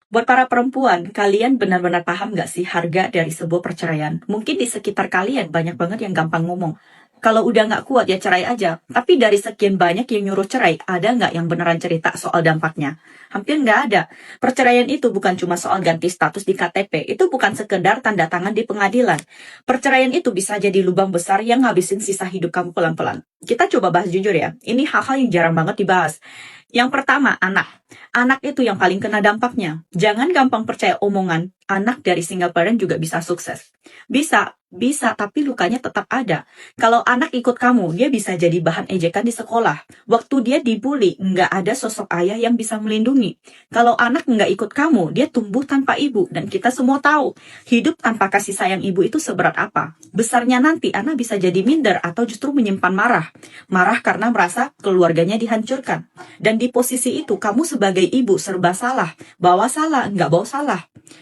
Buat para perempuan, kalian benar-benar paham nggak sih harga dari sebuah perceraian? Mungkin di sekitar kalian banyak banget yang gampang ngomong. Kalau udah nggak kuat ya cerai aja. Tapi dari sekian banyak yang nyuruh cerai, ada nggak yang beneran cerita soal dampaknya? Hampir nggak ada. Perceraian itu bukan cuma soal ganti status di KTP. Itu bukan sekedar tanda tangan di pengadilan. Perceraian itu bisa jadi lubang besar yang ngabisin sisa hidup kamu pelan-pelan. Kita coba bahas jujur ya. Ini hal-hal yang jarang banget dibahas. Yang pertama, anak. Anak itu yang paling kena dampaknya. Jangan gampang percaya omongan, anak dari single parent juga bisa sukses. Bisa, tapi lukanya tetap ada. Kalau anak ikut kamu, dia bisa jadi bahan ejekan di sekolah. Waktu dia dibully, nggak ada sosok ayah yang bisa melindungi. Kalau anak nggak ikut kamu, dia tumbuh tanpa ibu. Dan kita semua tahu, hidup tanpa kasih sayang ibu itu seberat apa. Besarnya nanti, anak bisa jadi minder atau justru menyimpan marah. Marah karena merasa keluarganya dihancurkan. Dan di posisi itu, kamu sebagai ibu serba salah. Bawa salah, nggak bawa salah.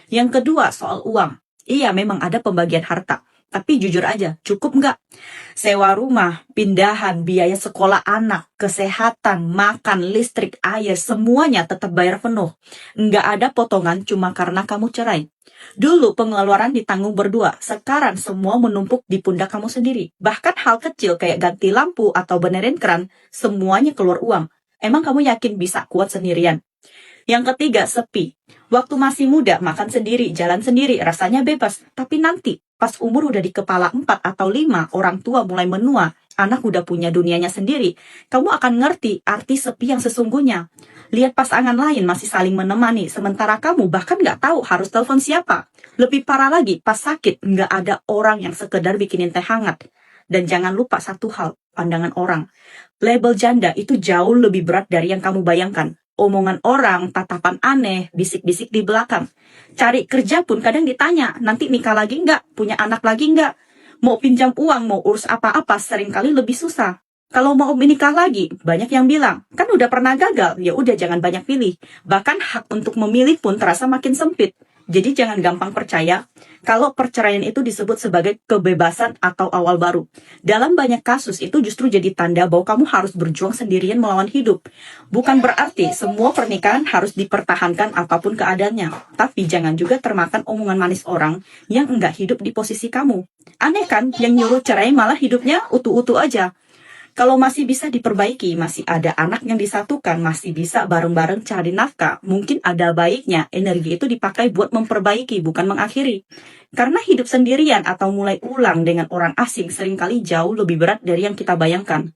Yang kedua, soal uang. Iya, memang ada pembagian harta. Tapi jujur aja, cukup nggak? Sewa rumah, pindahan, biaya sekolah anak, kesehatan, makan, listrik, air, semuanya tetap bayar penuh. Nggak ada potongan cuma karena kamu cerai. Dulu pengeluaran ditanggung berdua, sekarang semua menumpuk di pundak kamu sendiri. Bahkan hal kecil kayak ganti lampu atau benerin keran, semuanya keluar uang. Emang kamu yakin bisa kuat sendirian? Yang ketiga, sepi. Waktu masih muda, makan sendiri, jalan sendiri, rasanya bebas. Tapi nanti, pas umur udah di kepala 4 atau 5, orang tua mulai menua, anak udah punya dunianya sendiri, kamu akan ngerti arti sepi yang sesungguhnya. Lihat pasangan lain masih saling menemani, sementara kamu bahkan nggak tahu harus telepon siapa. Lebih parah lagi, pas sakit, nggak ada orang yang sekedar bikinin teh hangat. Dan jangan lupa satu hal, pandangan orang. Label janda itu jauh lebih berat dari yang kamu bayangkan. Omongan orang, tatapan aneh, bisik-bisik di belakang. Cari kerja pun kadang ditanya, nanti nikah lagi nggak? Punya anak lagi nggak? Mau pinjam uang, mau urus apa-apa, seringkali lebih susah. Kalau mau menikah lagi, banyak yang bilang, kan udah pernah gagal, ya udah jangan banyak pilih. Bahkan hak untuk memilih pun terasa makin sempit. Jadi jangan gampang percaya kalau perceraian itu disebut sebagai kebebasan atau awal baru. Dalam banyak kasus itu justru jadi tanda bahwa kamu harus berjuang sendirian melawan hidup. Bukan berarti semua pernikahan harus dipertahankan apapun keadaannya. Tapi jangan juga termakan omongan manis orang yang enggak hidup di posisi kamu. Aneh kan, yang nyuruh cerai malah hidupnya utuh-utuh aja. Kalau masih bisa diperbaiki, masih ada anak yang disatukan, masih bisa bareng-bareng cari nafkah, mungkin ada baiknya energi itu dipakai buat memperbaiki, bukan mengakhiri. Karena hidup sendirian atau mulai ulang dengan orang asing seringkali jauh lebih berat dari yang kita bayangkan.